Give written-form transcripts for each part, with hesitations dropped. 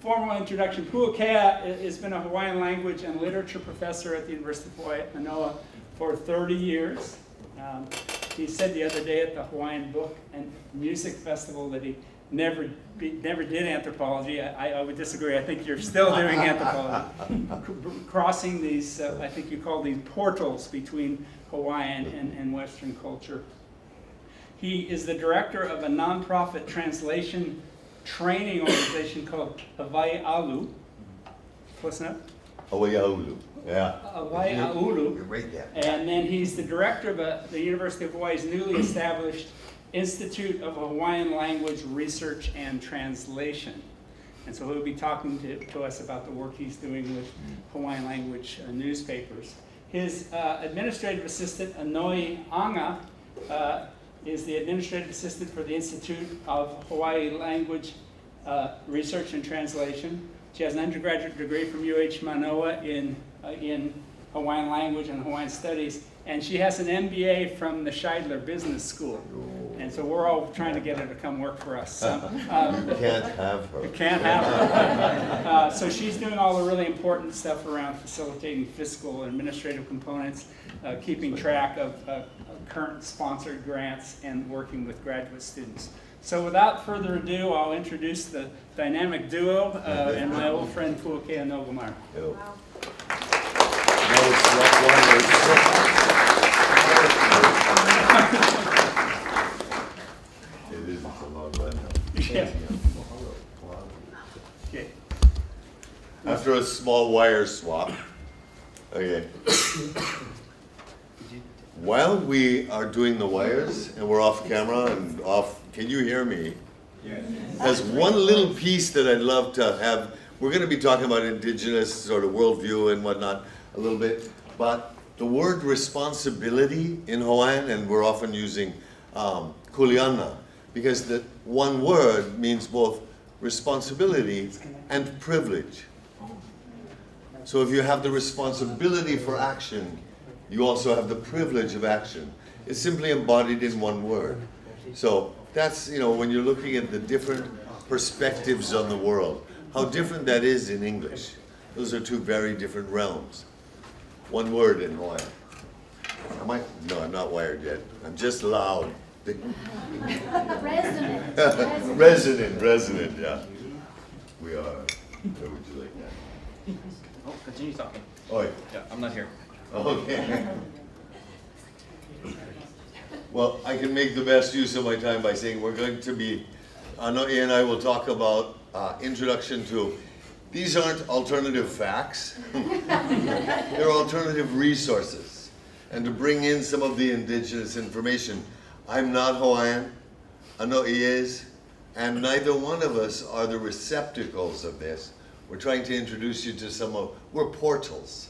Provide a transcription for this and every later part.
Formal introduction. Puakea has been a Hawaiian language and literature professor at the University of Hawaii at Manoa for 30 years. He said the other day at the Hawaiian Book and Music Festival that he never did anthropology. I would disagree. I think you're still doing anthropology. Crossing these, I think you call these portals between Hawaiian and Western culture. He is the director of a nonprofit translation training organization called Awai'alu. Close enough? Awai'alu, yeah. Awai'alu. You're right there. And then he's the director of the University of Hawaii's newly established Institute of Hawaiian Language Research and Translation. And so he'll be talking to us about the work he's doing with Hawaiian language newspapers. His administrative assistant, Anoi Anga, is the administrative assistant for the Institute of Hawaii Language Research and Translation. She has an undergraduate degree from UH Manoa in Hawaiian language and Hawaiian studies, and she has an MBA from the Scheidler Business School. And so we're all trying to get her to come work for us. You can't have her. You can't have her. So she's doing all the really important stuff around facilitating fiscal and administrative components, keeping track of current sponsored grants, and working with graduate students. So without further ado, I'll introduce the dynamic duo and my old friend Puakea Nogamara. Wow. It is a long run. Yeah. Okay. After a small wire swap, okay. While we are doing the wires and we're off camera and off, can you hear me? Yes. There's one little piece that I'd love to have. We're going to be talking about indigenous sort of worldview and whatnot a little bit, but the word responsibility in Hawaiian, and we're often using kuleana, because the one word means both responsibility and privilege. So if you have the responsibility for action, you also have the privilege of action. It's simply embodied in one word. So that's, when you're looking at the different perspectives on the world, how different that is in English. Those are two very different realms. One word in Hawaiian. No, I'm not wired yet. I'm just loud. Resonant, yeah. We are. Where would you like that? Oh, continue talking. Oh, Yeah, I'm not here. okay. Well, I can make the best use of my time by saying we're going to be, Anoi and I will talk about introduction to, these aren't alternative facts, they're alternative resources. And to bring in some of the indigenous information. I'm not Hawaiian, Anoi is, and neither one of us are the receptacles of this. We're trying to introduce you to we're portals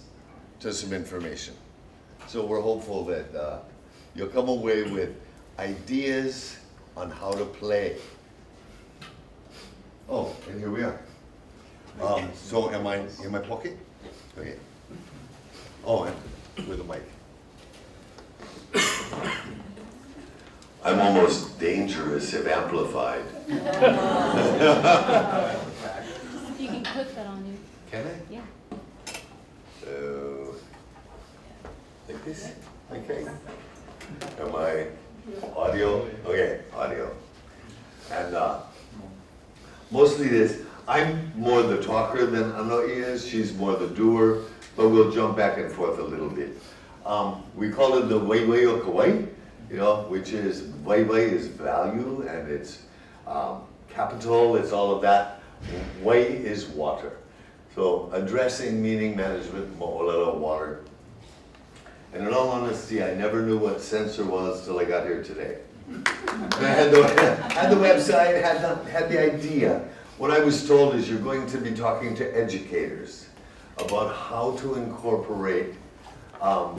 to some information. So we're hopeful that you'll come away with ideas on how to play. Oh, and here we are. So am I in my pocket? Okay. Oh, and with a mic. I'm almost dangerous if amplified. You can clip that on you. Can I? Yeah. So, like this? Okay. Am I audio? Okay, audio. And mostly this, I'm more the talker than Anoi is. She's more the doer, but we'll jump back and forth a little bit. We call it the waiwai o kauai, which is, waiwai is value and it's capital, it's all of that. Wai is water. So addressing, meaning management, mo'olelo, water. And in all honesty, I never knew what censor was till I got here today. I had the website, had the idea. What I was told is you're going to be talking to educators about how to incorporate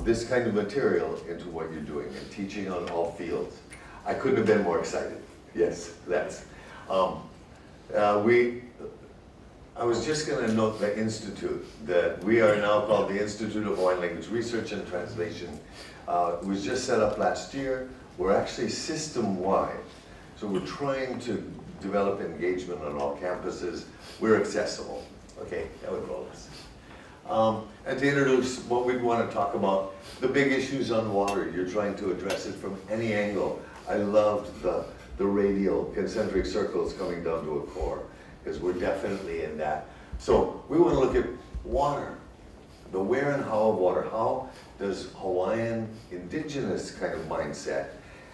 this kind of material into what you're doing and teaching on all fields. I couldn't have been more excited. Yes, that's. I was just going to note the institute, that we are now called the Institute of Hawaiian Language Research and Translation. It was just set up last year. We're actually system-wide. So we're trying to develop engagement on all campuses. We're accessible. Okay, that would roll us. And to introduce what we want to talk about, the big issues on water. You're trying to address it from any angle. I loved the radial concentric circles coming down to a core, because we're definitely in that. So we want to look at water, the where and how of water. How does Hawaiian indigenous kind of mindset,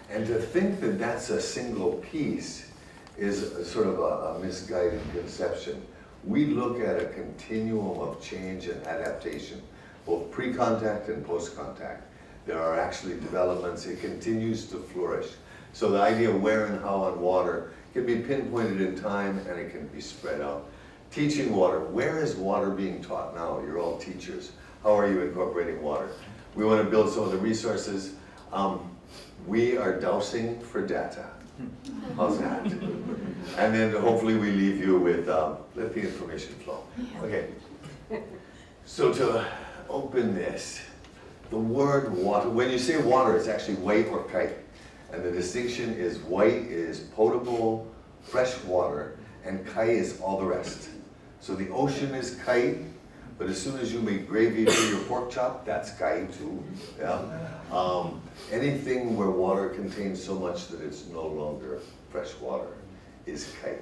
and to think that that's a single piece is a sort of a misguided conception. We look at a continuum of change and adaptation, both pre-contact and post-contact. There are actually developments, it continues to flourish. So the idea of where and how on water can be pinpointed in time and it can be spread out. Teaching water, where is water being taught now? You're all teachers. How are you incorporating water? We want to build some of the resources. We are dousing for data. How's that? And then hopefully we leave you with, let the information flow. Okay. So to open this, the word water, when you say water, it's actually white or kite. And the distinction is white is potable, fresh water, and kai is all the rest. So the ocean is kite, but as soon as you make gravy for your pork chop, that's kai too. Yeah? Anything where water contains so much that it's no longer fresh water is kite.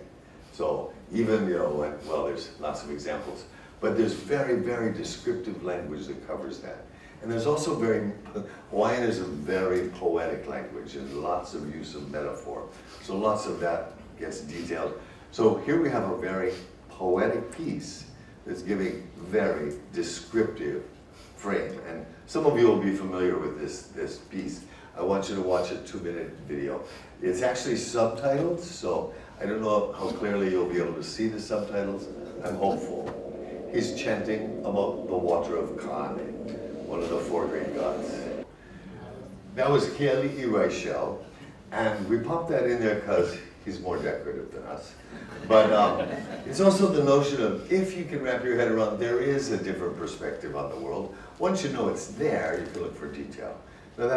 So even, well, there's lots of examples, but there's very, very descriptive language that covers that. And there's also Hawaiian is a very poetic language and lots of use of metaphor. So lots of that gets detailed. So here we have a very poetic piece that's giving very descriptive frame. And some of you will be familiar with this piece. I want you to watch a 2-minute video. It's actually subtitled, so I don't know how clearly you'll be able to see the subtitles. I'm hopeful. He's chanting about the water of Kane, one of the 4 great gods. That was Keali'i Raishel, and we popped that in there because he's more decorative than us. But it's also the notion of, if you can wrap your head around, there is a different perspective on the world. Once you know it's there, you can look for detail. Now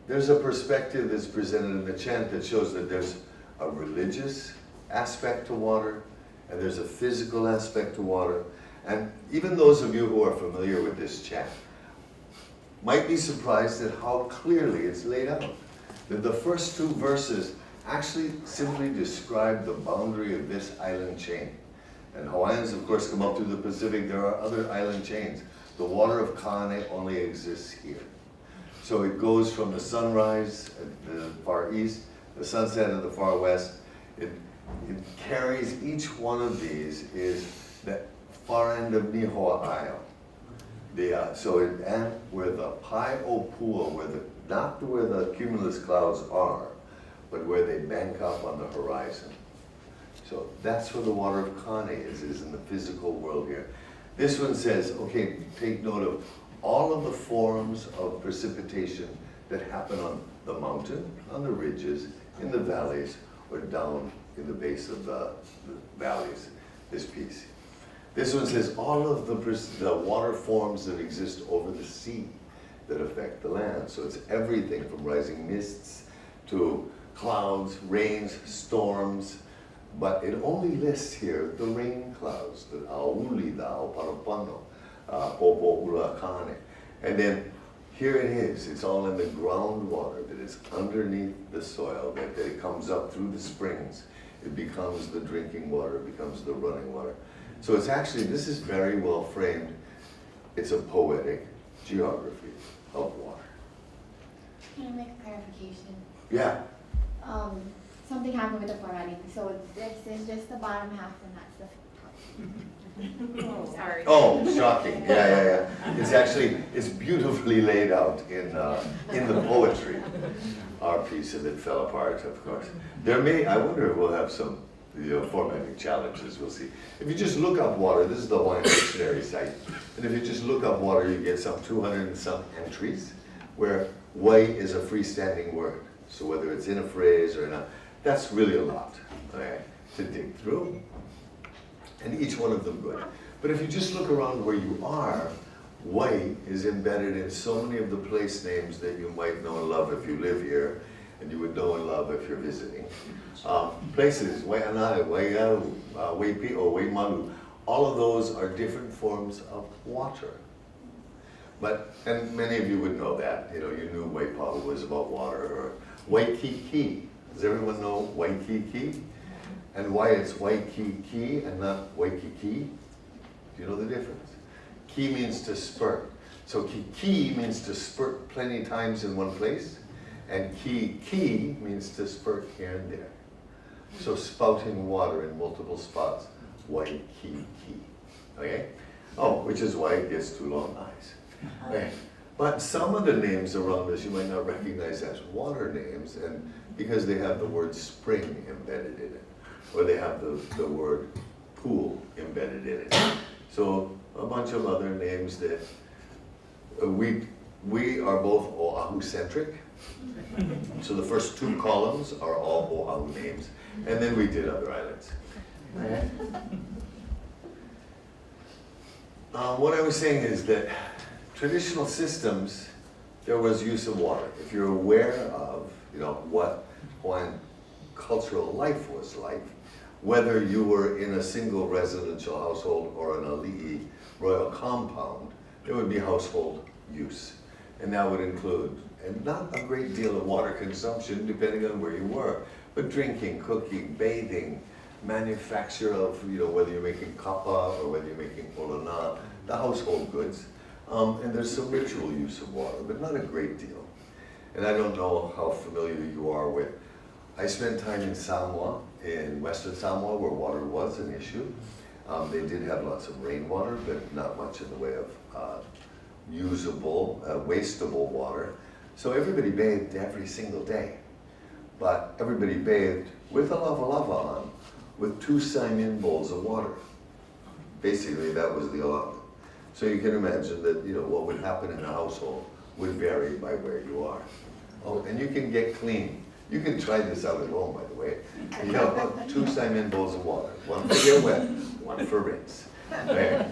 there's a perspective that's presented in the chant that shows that there's a religious aspect to water, and there's a physical aspect to water. And even those of you who are familiar with this chant might be surprised at how clearly it's laid out. That the first 2 verses actually simply describe the boundary of this island chain. And Hawaiians, of course, come up through the Pacific. There are other island chains. The water of Kane only exists here. So it goes from the sunrise at the far east, the sunset at the far west. It carries, each one of these is the far end of Nihoa Isle. And where the Pai Opua, not where the cumulus clouds are, but where they bank up on the horizon. So that's where the water of Kane is in the physical world here. This one says, okay, take note of all of the forms of precipitation that happen on the mountain, on the ridges, in the valleys, or down in the base of the valleys, this piece. This one says all of the water forms that exist over the sea that affect the land. So it's everything from rising mists to clouds, rains, storms, but it only lists here the rain clouds, the auli, the aoparapano, popo urakane. And then here it is, it's all in the groundwater that is underneath the soil, that it comes up through the springs. It becomes the drinking water, it becomes the running water. So it's actually, this is very well framed. It's a poetic geography of water. Can I make a clarification? Yeah. Something happened with the formatting. So this is just the bottom half and that's the top. Oh, sorry. Oh, shocking. Yeah. It's actually, it's beautifully laid out in the poetry. Our piece of it fell apart, of course. I wonder if we'll have some formatting challenges, we'll see. If you just look up water, this is the Hawaiian Dictionary site, and if you just look up water, you get some 200 and some entries, where wai is a freestanding word. So whether it's in a phrase or not, that's really a lot, okay, to dig through. And each one of them good. But if you just look around where you are, wai is embedded in so many of the place names that you might know and love if you live here. and you would know and love if you're visiting. Places, Waianae, Waiau, Waipi'o, Waimalu, all of those are different forms of water. But, and many of you would know that, you know, you knew Waipahu was about water, or Waikiki. Does everyone know Waikiki? And why it's Waikiki and not Waikiki? Do you know the difference? Ki means to spurt. So Kiki means to spurt plenty times in one place, and Ki means to spurt here and there. So spouting water in multiple spots, Waikiki. Okay? Oh, which is why it gets two long eyes. Okay. But some of the names around us you might not recognize as water names, and because they have the word spring embedded in it, or they have the word pool embedded in it. So a bunch of other names that we are both Oahu-centric. So the first two columns are all Oahu names, and then we did other islands. What I was saying is that traditional systems, there was use of water. If you're aware of, you know, what Hawaiian cultural life was like, whether you were in a single residential household or an ali'i royal compound, there would be household use. And that would include, and not a great deal of water consumption depending on where you were, but drinking, cooking, bathing, manufacture of, you know, whether you're making kapa or whether you're making olana, the household goods. And there's some ritual use of water, but not a great deal. And I don't know how familiar you are with, I spent time in Samoa, in Western Samoa, where water was an issue. They did have lots of rainwater, but not much in the way of usable, wastable water. So everybody bathed every single day. But everybody bathed with a lava on, with 2 Simon bowls of water. Basically, that was the allotment. So you can imagine that, you know, what would happen in a household would vary by where you are. Oh, and you can get clean. You can try this out at home, by the way. You know, 2 Simon bowls of water. 1 for get wet, 1 for rinse. Okay.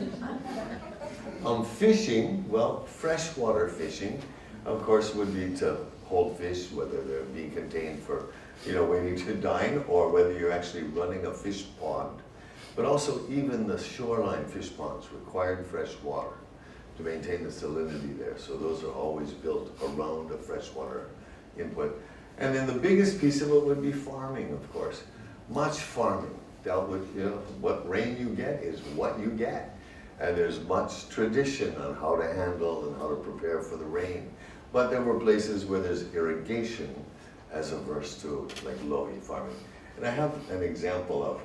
Fishing, well, freshwater fishing, of course, would be to hold fish, whether they're being contained for, you know, waiting to dine, or whether you're actually running a fish pond. But also, even the shoreline fish ponds required fresh water to maintain the salinity there. So those are always built around a freshwater input. And then the biggest piece of it would be farming, of course. Much farming dealt with, you know, what rain you get is what you get. And there's much tradition on how to handle and how to prepare for the rain. But there were places where there's irrigation as averse to like lohi farming. And I have an example of,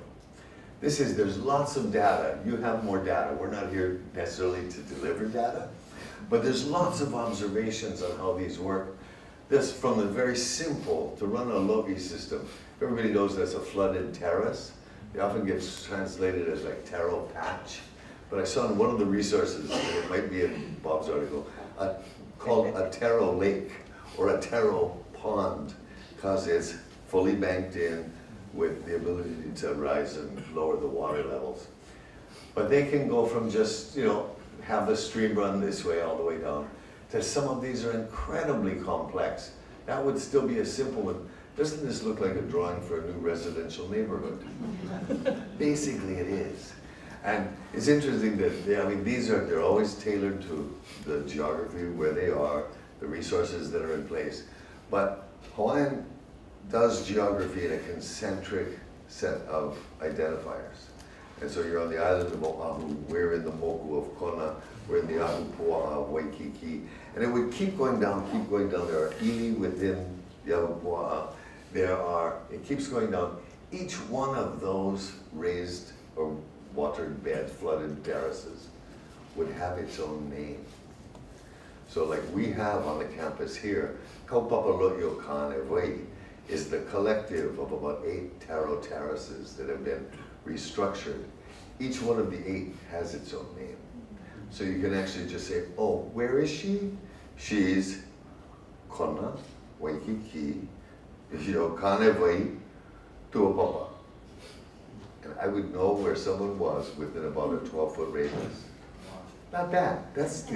there's lots of data. You have more data. We're not here necessarily to deliver data, but there's lots of observations on how these work. This from the very simple, to run a lohi system. Everybody knows that's a flooded terrace. It often gets translated as like taro patch. But I saw in one of the resources, and it might be in Bob's article, called a taro lake or a taro pond, because it's fully banked in with the ability to rise and lower the water levels. But they can go from just, you know, have the stream run this way all the way down, to some of these are incredibly complex. That would still be a simple one. Doesn't this look like a drawing for a new residential neighborhood? Basically it is. And it's interesting that, they're always tailored to the geography where they are, the resources that are in place. But Hawaiian does geography in a concentric set of identifiers. And so you're on the island of Oahu, we're in the moku of Kona, we're in the Ahupua'a of Waikiki. And it would keep going down. There are ili within the Ahupua'a. It keeps going down. Each one of those raised or watered bed, flooded terraces would have its own name. So like we have on the campus here, Kaupapalo'io Kanewei is the collective of about 8 taro terraces that have been restructured. Each one of the 8 has its own name. So you can actually just say, oh, where is she? She's Kona, Waikiki, Kanewei, Tuapapa. And I would know where someone was within about a 12-foot radius. Not bad. That's,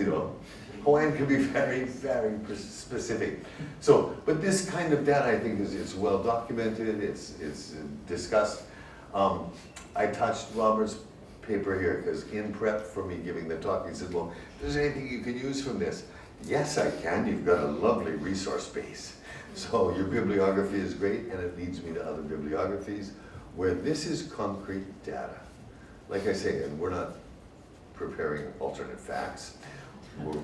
Hawaiian can be very, very specific. So, but this kind of data, I think, it's well documented, it's discussed. I touched Robert's paper here, because in prep for me giving the talk, he said, well, if there's anything you can use from this? Yes, I can. You've got a lovely resource base. So your bibliography is great, and it leads me to other bibliographies where this is concrete data. Like I say, and we're not preparing alternate facts. We're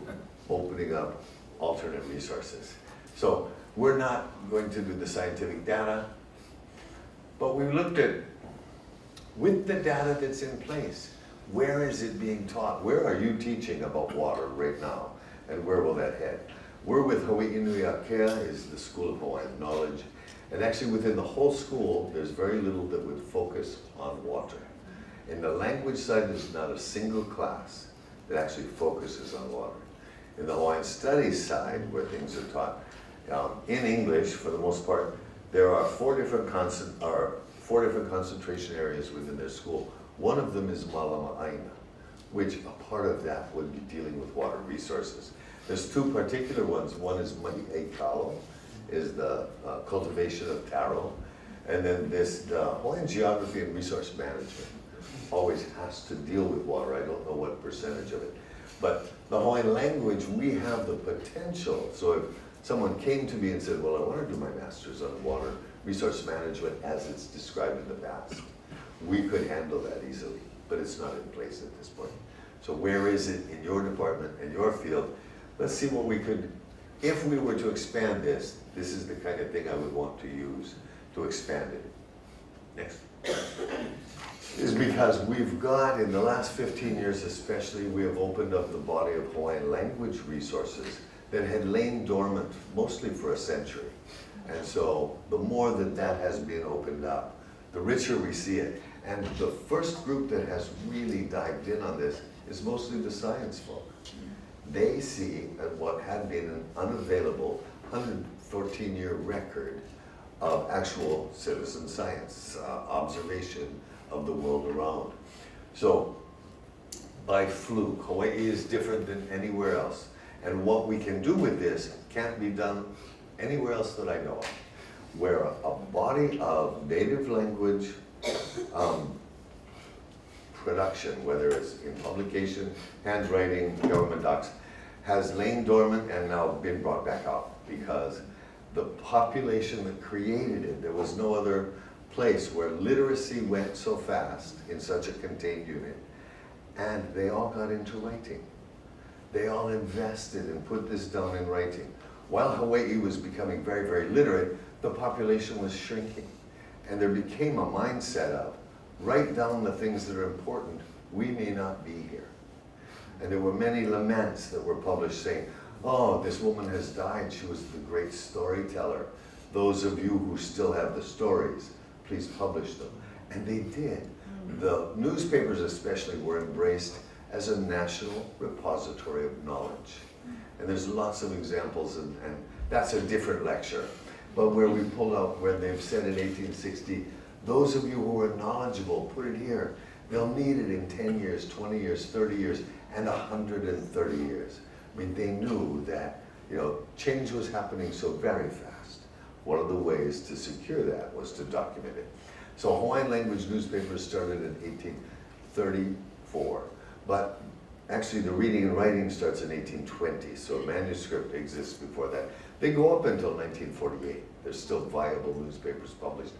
opening up alternate resources. So we're not going to do the scientific data, but we looked at, with the data that's in place, where is it being taught? Where are you teaching about water right now? And where will that head? We're with Hawaii Nui Akea, is the School of Hawaiian Knowledge. And actually within the whole school, there's very little that would focus on water. In the language side, there's not a single class that actually focuses on water. In the Hawaiian Studies side, where things are taught in English, for the most part, there are four different concentration areas within their school. One of them is Malama'aina, which a part of that would be dealing with water resources. There's two particular ones. One is Mahi'ekalo, is the cultivation of taro. And then the Hawaiian Geography and Resource Management always has to deal with water. I don't know what percentage of it. But the Hawaiian language, we have the potential. So if someone came to me and said, well, I want to do my master's on water resource management as it's described in the past, we could handle that easily, but it's not in place at this point. So where is it in your department, in your field? Let's see what we could, if we were to expand this is the kind of thing I would want to use to expand it. Next. Is because we've got, in the last 15 years especially, we have opened up the body of Hawaiian language resources that had lain dormant mostly for a century. And so the more that has been opened up, the richer we see it. And the first group that has really dived in on this is mostly the science folk. They see what had been an unavailable 114-year record of actual citizen science, observation of the world around. So by fluke, Hawaii is different than anywhere else. And what we can do with this can't be done anywhere else that I know of, where a body of native language production, whether it's in publication, handwriting, government docs, has lain dormant and now been brought back up because the population that created it, there was no other place where literacy went so fast in such a contained unit, and they all got into writing. They all invested and put this down in writing. While Hawaii was becoming very, very literate, the population was shrinking. And there became a mindset of, write down the things that are important, we may not be here. And there were many laments that were published saying, oh, this woman has died, she was the great storyteller. Those of you who still have the stories, please publish them. And they did. The newspapers especially were embraced as a national repository of knowledge. And there's lots of examples, and that's a different lecture. But where we pull out, where they've said in 1860, those of you who are knowledgeable, put it here. They'll need it in 10 years, 20 years, 30 years, and 130 years. I mean, they knew that, change was happening so very fast. One of the ways to secure that was to document it. So Hawaiian language newspapers started in 1834, but actually the reading and writing starts in 1820, so manuscript exists before that. They go up until 1948. There's still viable newspapers published,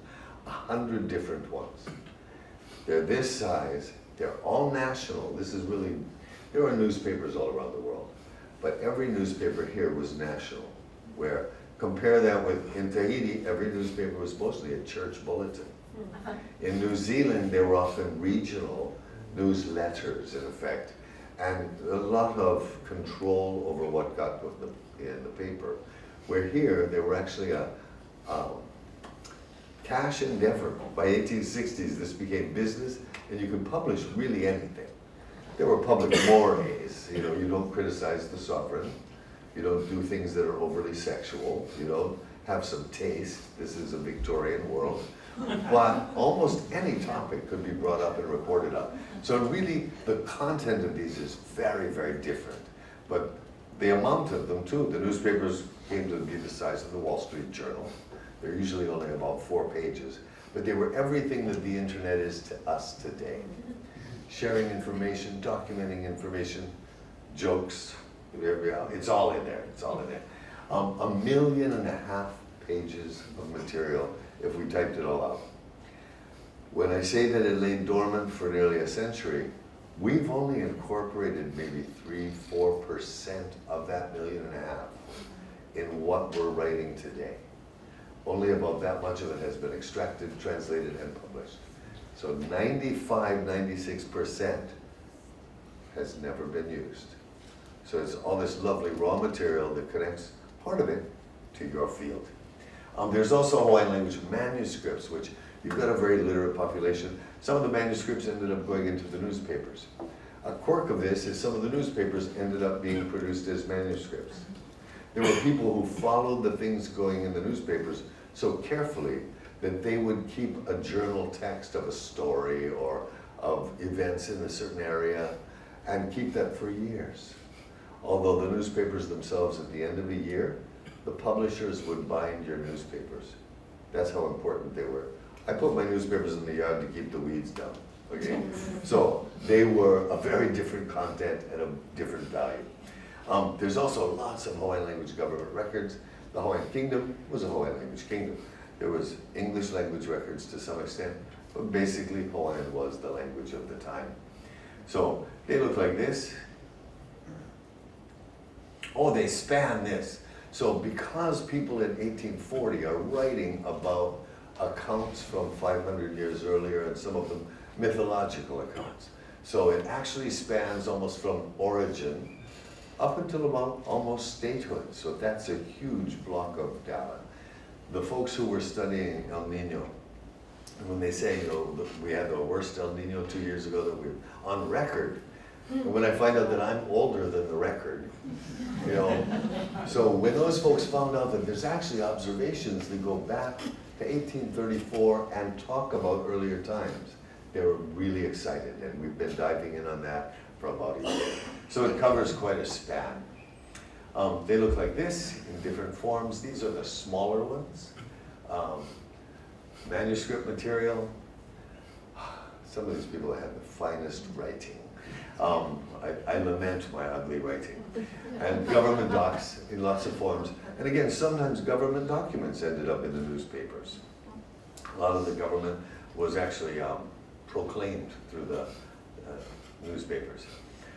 100 different ones. They're this size, they're all national. This is really, there are newspapers all around the world, but every newspaper here was national, where, compare that with, in Tahiti, every newspaper was mostly a church bulletin. In New Zealand, they were often regional newsletters, in effect, and a lot of control over what got in the paper. Where here, they were actually a cash endeavor. By 1860s, this became business, and you could publish really anything. There were public mores, you don't criticize the sovereign, you don't do things that are overly sexual, you don't have some taste. This is a Victorian world. But almost any topic could be brought up and reported on. So really, the content of these is very, very different. But the amount of them too, the newspapers came to be the size of the Wall Street Journal. They're usually only about 4 pages. But they were everything that the internet is to us today. Sharing information, documenting information, jokes, it's all in there, it's all in there. 1.5 million pages of material if we typed it all out. When I say that it lay dormant for nearly a century, we've only incorporated maybe 3–4% of that 1.5 million in what we're writing today. Only about that much of it has been extracted, translated, and published. So 95–96% has never been used. So it's all this lovely raw material that connects part of it to your field. There's also Hawaiian language manuscripts, which you've got a very literate population. Some of the manuscripts ended up going into the newspapers. A quirk of this is some of the newspapers ended up being produced as manuscripts. There were people who followed the things going in the newspapers so carefully that they would keep a journal text of a story or of events in a certain area and keep that for years. Although the newspapers themselves, at the end of a year, the publishers would bind your newspapers. That's how important they were. I put my newspapers in the yard to keep the weeds down, okay? So they were a very different content and a different value. There's also lots of Hawaiian language government records. The Hawaiian Kingdom was a Hawaiian language kingdom. There was English language records to some extent, but basically Hawaiian was the language of the time. So they look like this. Oh, they span this. So because people in 1840 are writing about accounts from 500 years earlier, and some of them mythological accounts. So it actually spans almost from origin up until about almost statehood. So that's a huge block of data. The folks who were studying El Nino, when they say, you know, we had the worst El Nino 2 years ago that we're on record, and when I find out that I'm older than the record, you know, so when those folks found out that there's actually observations that go back to 1834 and talk about earlier times, they were really excited, and we've been diving in on that for about a year. So it covers quite a span. They look like this in different forms. These are the smaller ones. Manuscript material. Some of these people have the finest writing. I lament my ugly writing. And government docs in lots of forms. And again, sometimes government documents ended up in the newspapers. A lot of the government was actually proclaimed through the newspapers.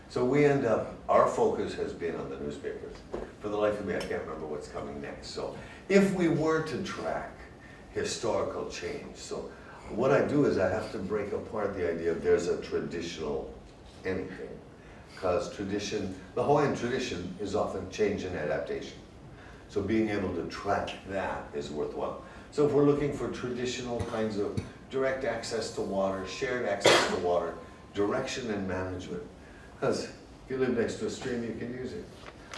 So we end up, our focus has been on the newspapers. For the life of me, I can't remember what's coming next. So if we were to track historical change, so what I do is I have to break apart the idea of there's a traditional anything. Because tradition, the Hawaiian tradition is often change and adaptation. So being able to track that is worthwhile. So if we're looking for traditional kinds of direct access to water, shared access to water, direction and management, because if you live next to a stream, you can use it.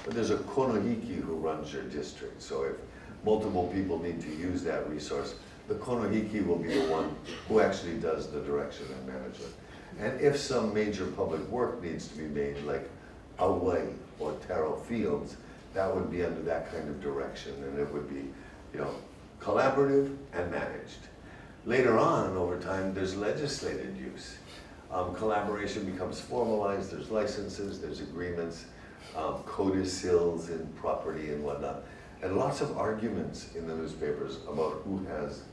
But there's a konohiki who runs your district. So if multiple people need to use that resource, the konohiki will be the one who actually does the direction and management. And if some major public work needs to be made, like Auwai or Taro Fields, that would be under that kind of direction, and it would be, you know, collaborative and managed. Later on, over time, there's legislated use. Collaboration becomes formalized, there's licenses, there's agreements, codicils in property and whatnot, and lots of arguments in the newspapers about who has,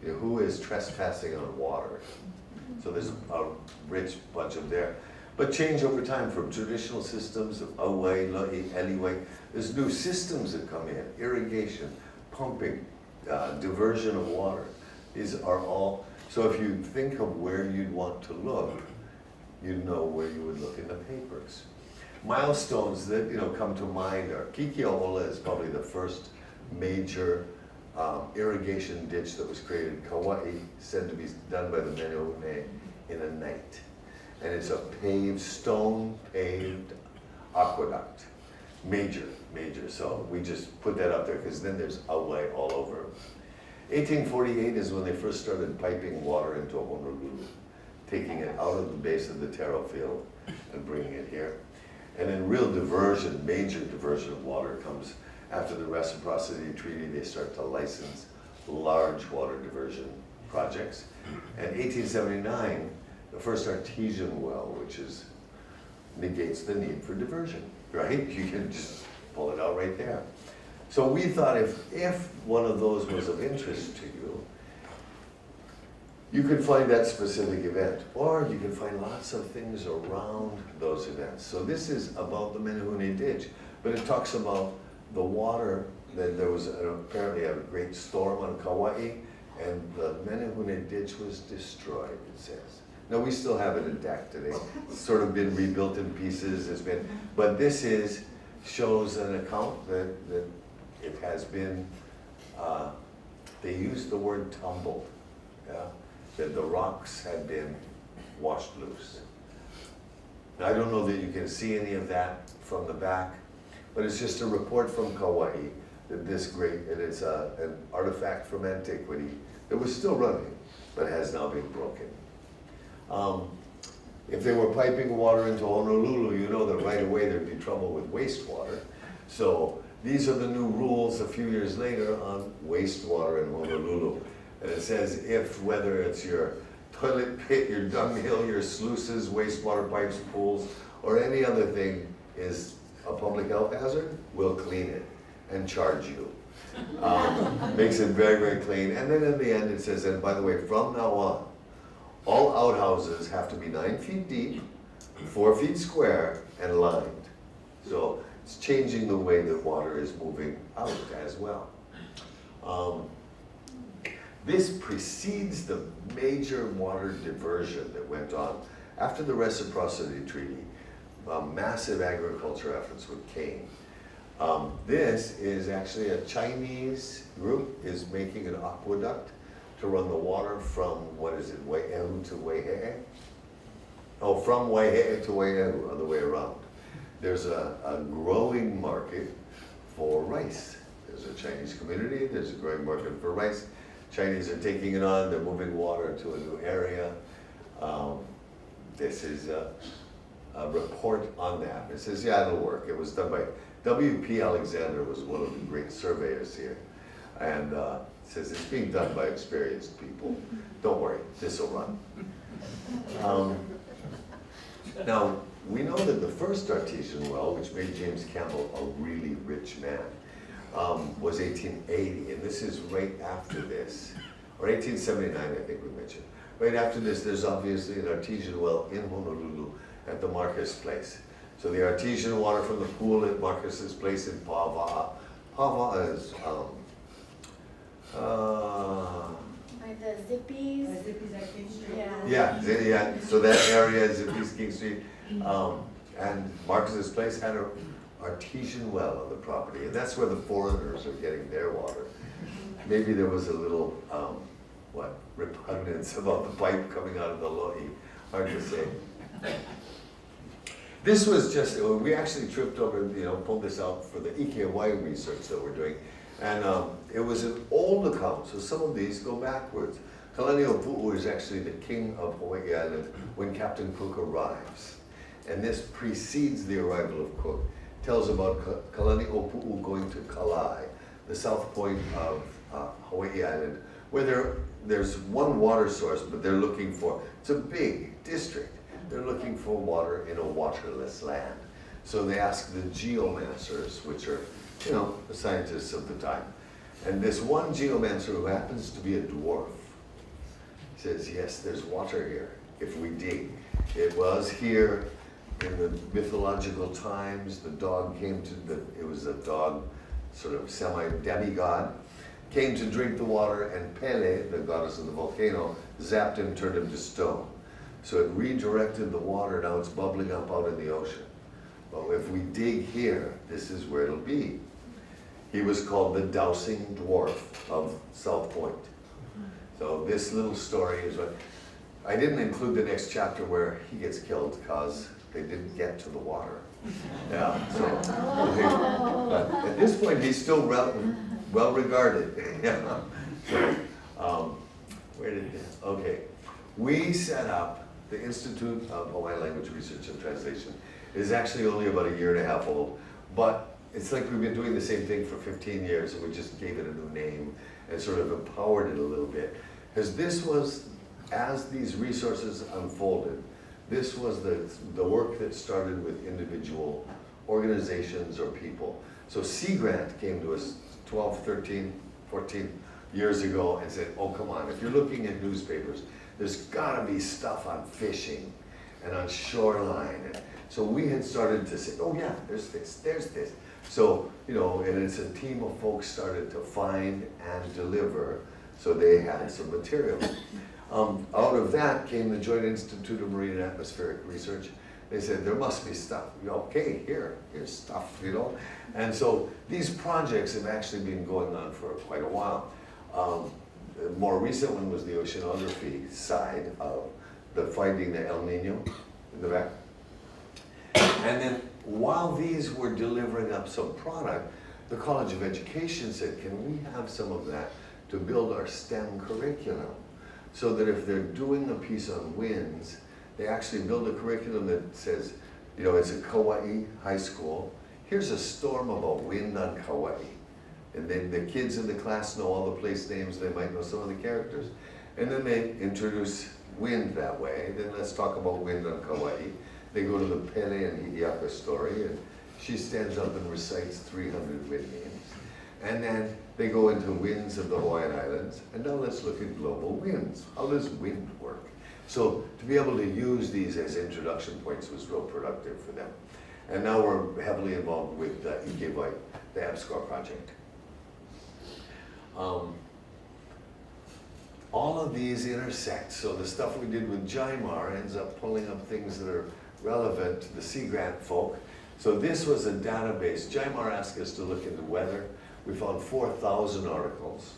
you know, who is trespassing on water. So there's a rich bunch of there. But change over time from traditional systems of Auwai, Lo'i, Eliwai, there's new systems that come in, irrigation, pumping, diversion of water. These are all, so if you think of where you'd want to look, you'd know where you would look in the papers. Milestones that, you know, come to mind are Kikiaola is probably the first major irrigation ditch that was created. Kauai, said to be done by the Menehune in a night. And it's a paved, stone-paved aqueduct. Major, major. So we just put that up there because then there's Auwai all over. 1848 is when they first started piping water into Honolulu, taking it out of the base of the taro field and bringing it here. And then real diversion, major diversion of water comes after the Reciprocity Treaty. They start to license large water diversion projects. And 1879, the first artesian well, which negates the need for diversion, right? You can just pull it out right there. So we thought if one of those was of interest to you, you could find that specific event, or you can find lots of things around those events. So this is about the Menehune Ditch, but it talks about the water, that there was apparently a great storm on Kauai, and the Menehune Ditch was destroyed, it says. Now, we still have it intact today. It's sort of been rebuilt in pieces, but this shows an account that it has been, they used the word tumbled, yeah? That the rocks had been washed loose. Now, I don't know that you can see any of that from the back, but it's just a report from Kauai that it is an artifact from antiquity that was still running, but has now been broken. If they were piping water into Honolulu, you know that right away there'd be trouble with wastewater. So these are the new rules a few years later on wastewater in Honolulu. And it says whether it's your toilet pit, your dunghill, your sluices, wastewater pipes, pools, or any other thing is a public health hazard, we'll clean it and charge you. Makes it very, very clean. And then in the end it says, and by the way, from now on, all outhouses have to be 9 feet deep, 4 feet square, and lined. So it's changing the way that water is moving out as well. This precedes the major water diversion that went on after the Reciprocity Treaty. Massive agriculture efforts with cane. This is actually a Chinese group is making an aqueduct to run the water from, Wai'ehu to Waihe'e? Oh, from Waihe'e to Wai'ehu, other way around. There's a growing market for rice. There's a Chinese community, there's a growing market for rice. Chinese are taking it on, they're moving water to a new area. This is a report on that. It says, yeah, it'll work. It was done by W.P. Alexander, was one of the great surveyors here. And it says it's being done by experienced people. Don't worry, this will run. Now, we know that the first artesian well, which made James Campbell a really rich man, was 1880, and this is right after this, or 1879, I think we mentioned. Right after this, there's obviously an artesian well in Honolulu at the Marcus Place. So the artesian water from the pool at Marcus's Place in Pawa'a. Pawa'a is, Like the Zippies. Zippies at King Street. Yeah. so that area is Zippy's King Street. And Marcus's Place had an artesian well on the property, and that's where the foreigners are getting their water. Maybe there was a little, repugnance about the pipe coming out of the lo'i, hard to say. This was just, we actually tripped over, pulled this out for the Ike Hawaii research that we're doing. And it was an old account, so some of these go backwards. Kalani'opu'u is actually the king of Hawaii Island when Captain Cook arrives. And this precedes the arrival of Cook. Tells about Kalani'opu'u going to Kalai, the south point of Hawaii Island, where there's one water source, but they're looking for, it's a big district. They're looking for water in a waterless land. So they ask the geomancers, which are, the scientists of the time. And this one geomancer who happens to be a dwarf says, yes, there's water here if we dig. It was here in the mythological times. The dog it was a dog, sort of semi-demigod, came to drink the water, and Pele, the goddess of the volcano, zapped him, turned him to stone. So it redirected the water, now it's bubbling up out in the ocean. Well, if we dig here, this is where it'll be. He was called the dowsing dwarf of South Point. So this little story is what, I didn't include the next chapter where he gets killed because they didn't get to the water. Yeah, so, but at this point he's still well regarded. Yeah. So, where did it, okay. We set up the Institute of Hawaiian Language Research and Translation. It is actually only about a year and a half old, but it's like we've been doing the same thing for 15 years and we just gave it a new name and sort of empowered it a little bit. Because this was, as these resources unfolded, this was the work that started with individual organizations or people. So Sea Grant came to us 12, 13, 14 years ago and said, oh, come on, if you're looking at newspapers, there's gotta be stuff on fishing and on shoreline. And so we had started to say, oh yeah, there's this. So, you know, and it's a team of folks started to find and deliver, so they had some material. Out of that came the Joint Institute of Marine and Atmospheric Research. They said, there must be stuff. Okay, here's stuff, you know? And so these projects have actually been going on for quite a while. The more recent one was the oceanography side of the finding the El Nino in the back. And then while these were delivering up some product, the College of Education said, can we have some of that to build our STEM curriculum? So that if they're doing a piece on winds, they actually build a curriculum that says, you know, it's a Kauai high school. Here's a storm about wind on Kauai. And then the kids in the class know all the place names, they might know some of the characters. And then they introduce wind that way. Then let's talk about wind on Kauai. They go to the Pele and Hi'iaka story, and she stands up and recites 300 wind names. And then they go into winds of the Hawaiian Islands, and now let's look at global winds. How does wind work? So to be able to use these as introduction points was real productive for them. And now we're heavily involved with Ikewai, the AppScore project. All of these intersect, so the stuff we did with JIMAR ends up pulling up things that are relevant to the Sea Grant folk. So this was a database. JIMAR asked us to look into weather. We found 4,000 articles.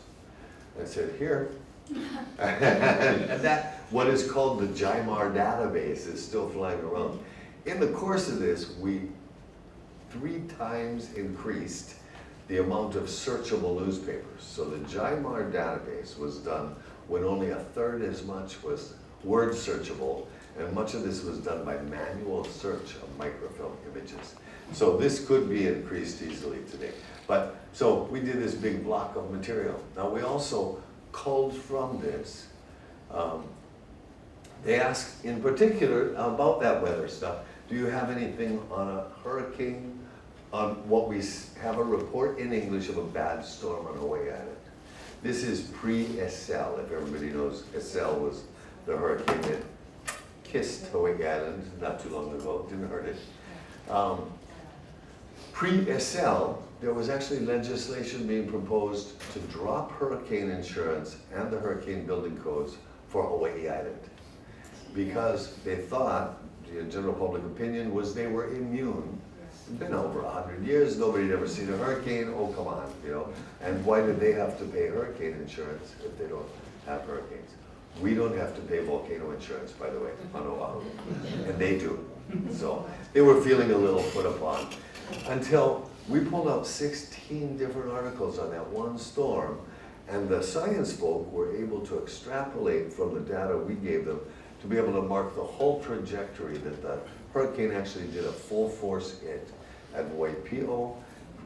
I said, here. And that, what is called the JIMAR database, is still flying around. In the course of this, we 3 times increased the amount of searchable newspapers. So the JIMAR database was done when only 1/3 as much was word searchable, and much of this was done by manual search of microfilm images. So this could be increased easily today. But, so we did this big block of material. Now we also culled from this, they asked in particular about that weather stuff. Do you have anything on a hurricane, on what we have a report in English of a bad storm on Hawaii Island? This is pre-Estelle, if everybody knows. Estelle was the hurricane that kissed Hawaii Island not too long ago, didn't hurt it. Pre-Estelle, there was actually legislation being proposed to drop hurricane insurance and the hurricane building codes for Hawaii Island. Because they thought, the general public opinion was they were immune. It's been over 100 years, nobody had ever seen a hurricane, oh come on, you know. And why did they have to pay hurricane insurance if they don't have hurricanes? We don't have to pay volcano insurance, by the way, on Oahu, and they do. So they were feeling a little put upon until we pulled out 16 different articles on that one storm, and the science folk were able to extrapolate from the data we gave them to be able to mark the whole trajectory that the hurricane actually did a full force hit at Waipio.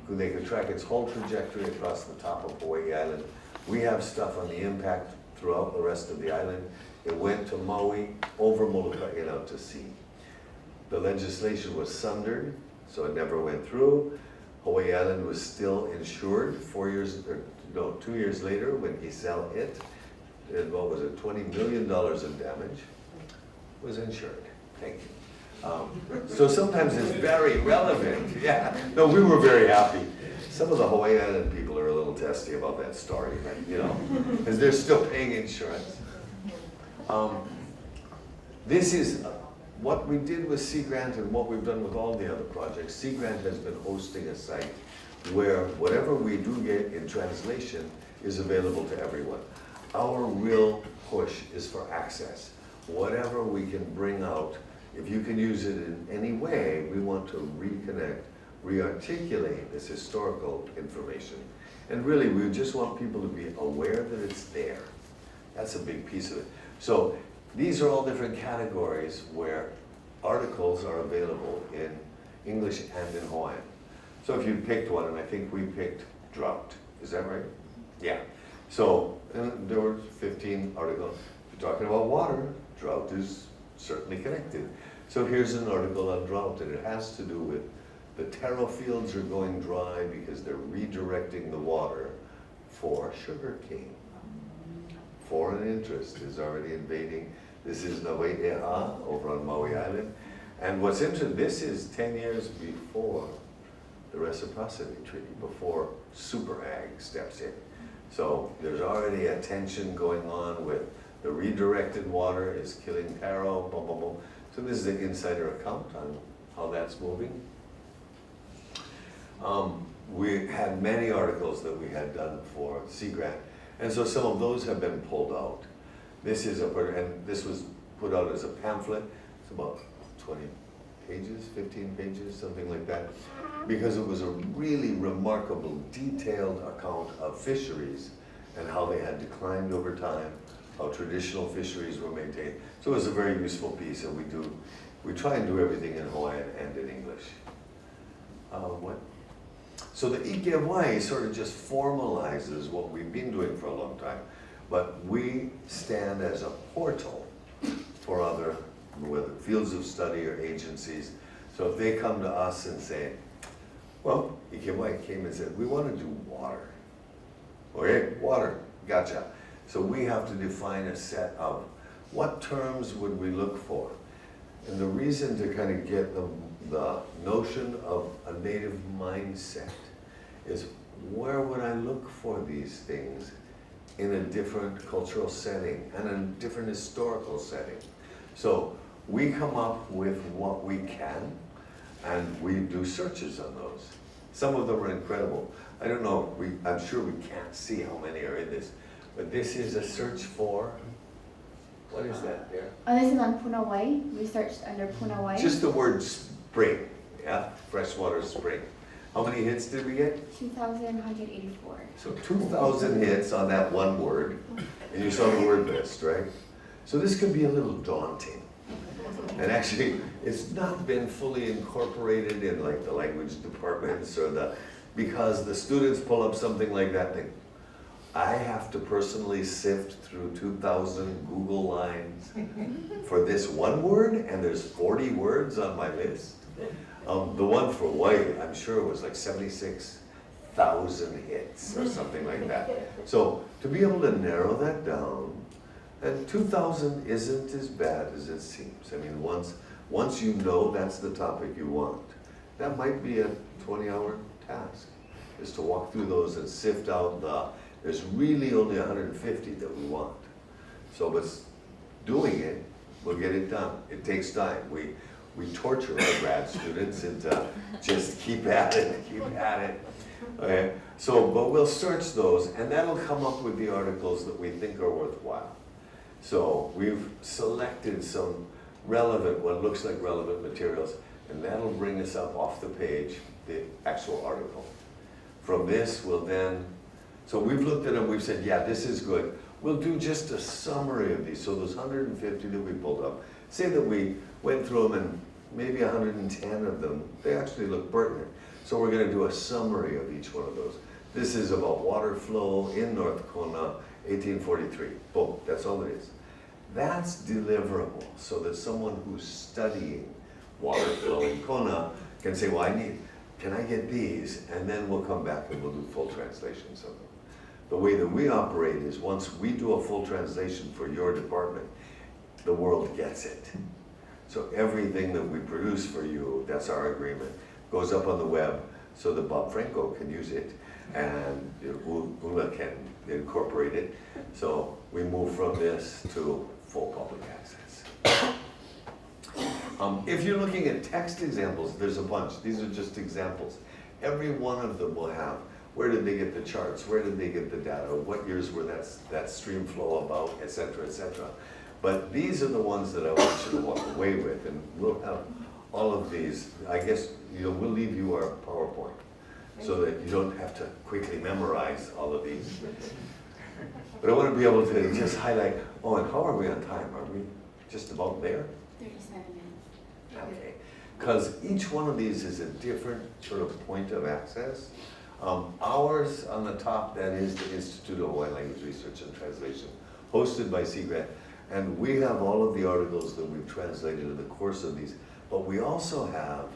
They could track its whole trajectory across the top of Hawaii Island. We have stuff on the impact throughout the rest of the island. It went to Maui, over Molokai, and out to sea. The legislation was sundered, so it never went through. Hawaii Island was still insured 2 years later when Iselle hit. And what was it, $20 million in damage was insured. Thank you. So sometimes it's very relevant. Yeah, no, we were very happy. Some of the Hawaii Island people are a little testy about that story, but, you know, because they're still paying insurance. This is what we did with Sea Grant and what we've done with all the other projects. Sea Grant has been hosting a site where whatever we do get in translation is available to everyone. Our real push is for access. Whatever we can bring out, if you can use it in any way, we want to reconnect, re-articulate this historical information And really, we just want people to be aware that it's there. That's a big piece of it. So these are all different categories where articles are available in English and in Hawaiian. So if you picked one, and I think we picked drought, is that right? Yeah. So and there were 15 articles. If you're talking about water, drought is certainly connected. So here's an article on drought, and it has to do with the taro fields are going dry because they're redirecting the water for sugarcane. Foreign interest is already invading. This is Nawai'eha over on Maui Island. And what's interesting, this is 10 years before the reciprocity treaty, before super ag steps in. So there's already a tension going on with the redirected water is killing taro, boom, boom, boom. So this is an insider account on how that's moving. We had many articles that we had done for Sea Grant, and so some of those have been pulled out. This is and this was put out as a pamphlet. It's about 20 pages, 15 pages, something like that, because it was a really remarkable, detailed account of fisheries and how they had declined over time, how traditional fisheries were maintained. So it was a very useful piece, and we try and do everything in Hawaiian and in English. So the Ike Hawaii sort of just formalizes what we've been doing for a long time, but we stand as a portal for other, whether fields of study or agencies. So if they come to us and say, well, Ike Hawaii came and said, we want to do water. Okay, water, gotcha. So we have to define a set of what terms would we look for. And the reason to kind of get the notion of a native mindset is where would I look for these things in a different cultural setting and a different historical setting. So we come up with what we can, and we do searches on those. Some of them are incredible. I don't know, I'm sure we can't see how many are in this, but this is a search for, what is that there? Oh, this is on Punawai. We searched under Punawai. Just the word spring, yeah, freshwater spring. How many hits did we get? 2,184. So 2,000 hits on that one word, and you saw the word list, right? So this could be a little daunting. And actually, it's not been fully incorporated in like the language departments or because the students pull up something like that, they, I have to personally sift through 2,000 Google lines for this one word, and there's 40 words on my list. The one for white, I'm sure it was like 76,000 hits or something like that. So to be able to narrow that down, and 2,000 isn't as bad as it seems. I mean, once you know that's the topic you want, that might be a 20-hour task, is to walk through those and sift out there's really only 150 that we want. So, but doing it, we'll get it done. It takes time. We torture our grad students into just keep at it, keep at it. Okay? So, but we'll search those, and that'll come up with the articles that we think are worthwhile. So we've selected some relevant, what looks like relevant materials, and that'll bring us up off the page, the actual article. From this, we'll then, so we've looked at them, we've said, yeah, this is good. We'll do just a summary of these. So those 150 that we pulled up, say that we went through them and maybe 110 of them, they actually look pertinent. So we're gonna do a summary of each one of those. This is about water flow in North Kona, 1843. Boom, that's all it is. That's deliverable so that someone who's studying water flow in Kona can say, well, can I get these? And then we'll come back and we'll do full translations of them. The way that we operate is once we do a full translation for your department, the world gets it. So everything that we produce for you, that's our agreement, goes up on the web so that Bob Franco can use it and Una can incorporate it. So we move from this to full public access. If you're looking at text examples, there's a bunch. These are just examples. Every one of them will have, where did they get the charts? Where did they get the data? What years were that stream flow about, et cetera, et cetera. But these are the ones that I want you to walk away with, and we'll have all of these. I guess we'll leave you our PowerPoint. so that you don't have to quickly memorize all of these. But I want to be able to just highlight, oh, and how are we on time? Are we just about there? 37 minutes. Okay. Because each one of these is a different sort of point of access. Ours on the top, that is the Institute of Hawaiian Language Research and Translation, hosted by Sea Grant. And we have all of the articles that we've translated in the course of these, but we also have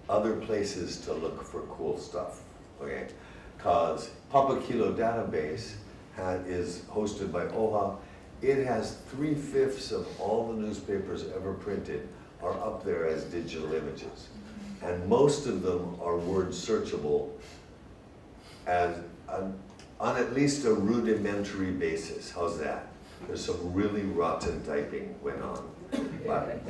other places to look for cool stuff, okay? Because Papa Kilo Database is hosted by OHA. It has 3/5 of all the newspapers ever printed are up there as digital images. And most of them are word searchable as on at least a rudimentary basis. How's that? There's some really rotten typing went on. But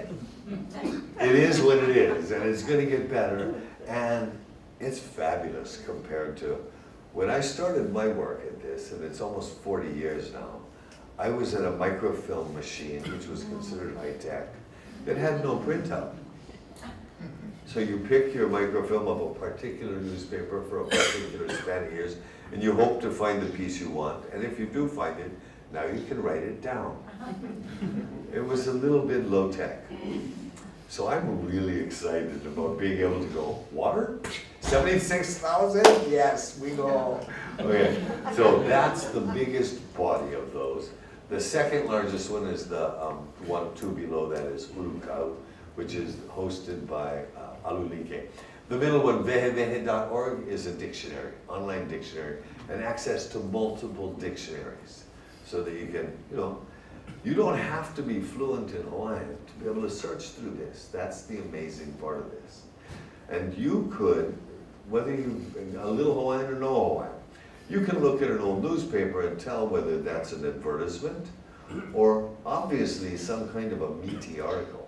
it is what it is, and it's going to get better. And it's fabulous compared to when I started my work at this, and it's almost 40 years now. I was at a microfilm machine, which was considered high tech, that had no printout. So you pick your microfilm of a particular newspaper for a particular span of years, and you hope to find the piece you want. And if you do find it, now you can write it down. It was a little bit low tech. So I'm really excited about being able to go, water? 76,000? Yes, we go. Okay, so that's the biggest body of those. The second largest one is the two below that is Urukau, which is hosted by Alulike. The middle one, vehevehe.org, is a dictionary, online dictionary, and access to multiple dictionaries. So that you can, you don't have to be fluent in Hawaiian to be able to search through this. That's the amazing part of this. And you could, whether you a little Hawaiian or no Hawaiian, you can look at an old newspaper and tell whether that's an advertisement or obviously some kind of a meaty article.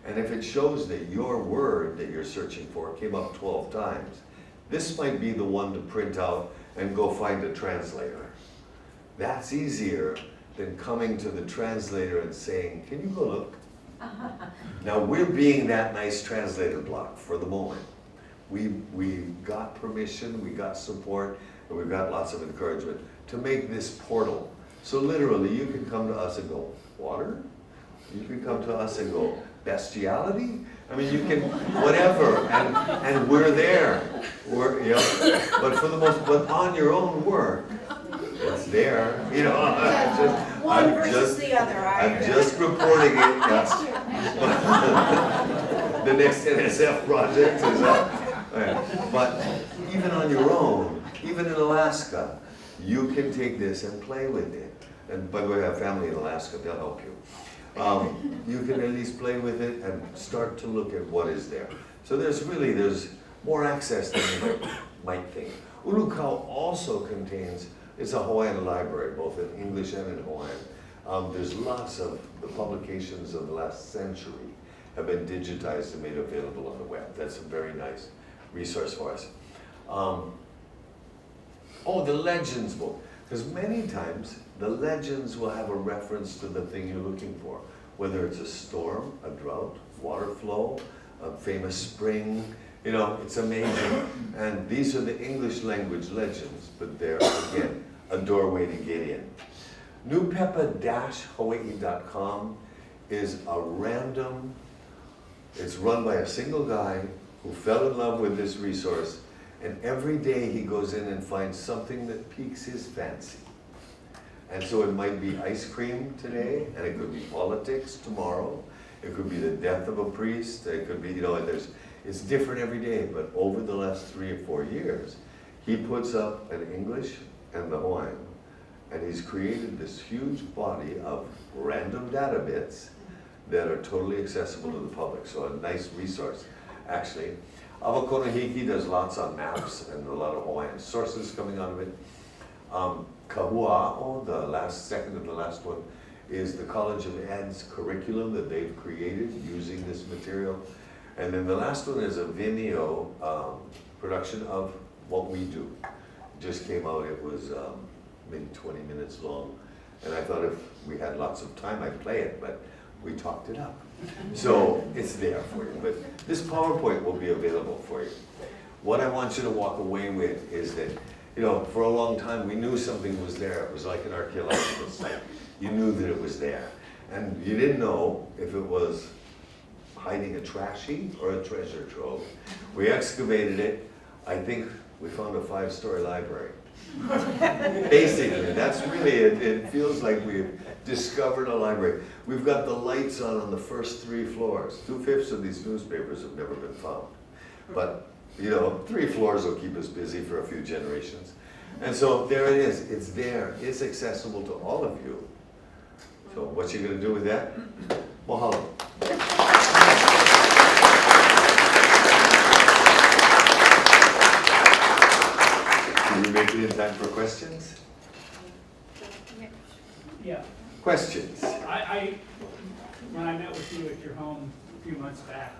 And if it shows that your word that you're searching for came up 12 times, this might be the one to print out and go find a translator. That's easier than coming to the translator and saying, can you go look? Now we're being that nice translator block for the moment. We got permission, we got support, and we've got lots of encouragement to make this portal. So literally you can come to us and go, water? You can come to us and go, bestiality? I mean, you can, whatever, and we're there. But for the most, but on your own work, it's there, One versus the other. I'm just reporting it. The next NSF project is up. But even on your own, even in Alaska, you can take this and play with it. And by the way, I have family in Alaska, they'll help you. You can at least play with it and start to look at what is there. So there's more access than you might think. Ulukau also contains, it's a Hawaiian library, both in English and in Hawaiian. There's lots of the publications of the last century have been digitized and made available on the web. That's a very nice resource for us. The Legends book. Because many times, the legends will have a reference to the thing you're looking for. Whether it's a storm, a drought, water flow, a famous spring, it's amazing. And these are the English language legends, but they're, again, a doorway to get in. Nupepa-hawaii.com is a random, it's run by a single guy who fell in love with this resource, and every day he goes in and finds something that piques his fancy. And so it might be ice cream today, and it could be politics tomorrow. It could be the death of a priest. It could be, it's different every day. But over the last 3 or 4 years, he puts up an English and the Hawaiian, and he's created this huge body of random data bits that are totally accessible to the public. So a nice resource, actually. Awakonahiki does lots on maps and a lot of Hawaiian sources coming out of it. Kahua'o, the second to the last one, is the College of Ed's curriculum that they've created using this material. And then the last one is a Vimeo production of what we do. It just came out, it was maybe 20 minutes long. And I thought if we had lots of time, I'd play it, but we talked it up. So it's there for you. But this PowerPoint will be available for you. what I want you to walk away with is that, you know, for a long time, we knew something was there. It was like an archaeological site. You knew that it was there. And you didn't know if it was hiding a trash heap or a treasure trove. We excavated it. I think we found a 5-story library. Basically, that's really it. It feels like we've discovered a library. We've got the lights on the first 3 floors. 2/5 of these newspapers have never been found. But, you know, 3 floors will keep us busy for a few generations. And so there it is. It's there. It's accessible to all of you. So what you gonna do with that? Mahalo. Can we make it in time for questions? Yeah, Questions? when I met with you at your home a few months back,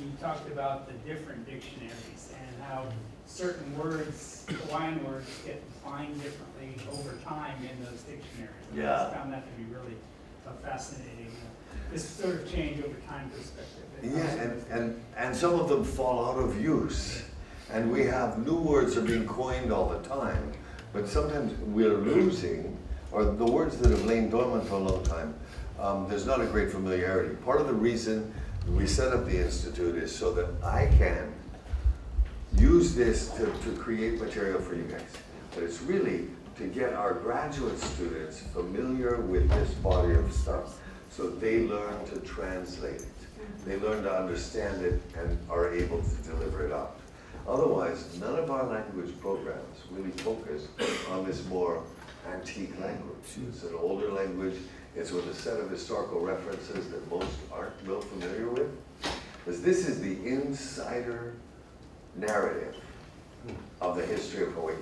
you talked about the different dictionaries and how certain words, Hawaiian words, get defined differently over time in those dictionaries. And I Yeah. just found that to be really fascinating, this sort of change over time perspective. Yeah, and some of them fall out of use. And we have new words are being coined all the time, but sometimes we're losing, or the words that have lain dormant for a long time, there's not a great familiarity. Part of the reason we set up the Institute is so that I can use this to create material for you guys. But it's really to get our graduate students familiar with this body of stuff so they learn to translate it. They learn to understand it and are able to deliver it out. Otherwise, none of our language programs really focus on this more antique language. It's an older language. It's with a set of historical references that most aren't real familiar with. Because this is the insider narrative of the history of Hawaii.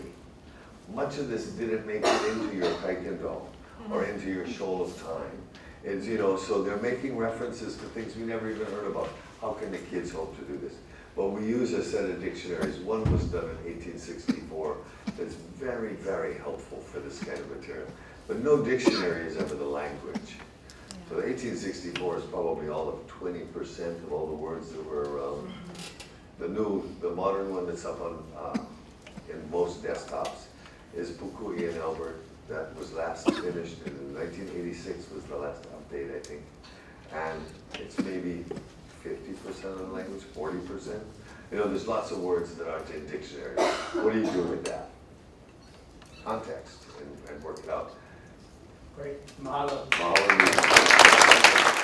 Much of this didn't make it into your Kaikendo or into your Shoal of Time. It's, you know, so they're making references to things we never even heard about. How can the kids hope to do this? But we use a set of dictionaries. One was done in 1864 that's very, very helpful for this kind of material. But no dictionary is ever the language. So the 1864 is probably all of 20% of all the words that were around. The modern one that's up on in most desktops is Pukui and Albert. That was last finished in 1986 was the last update, I think. And it's maybe 50% of the language, 40%. You know, there's lots of words that aren't in dictionaries. What do you do with that? Context and work it out. Great, mahalo. Mahalo.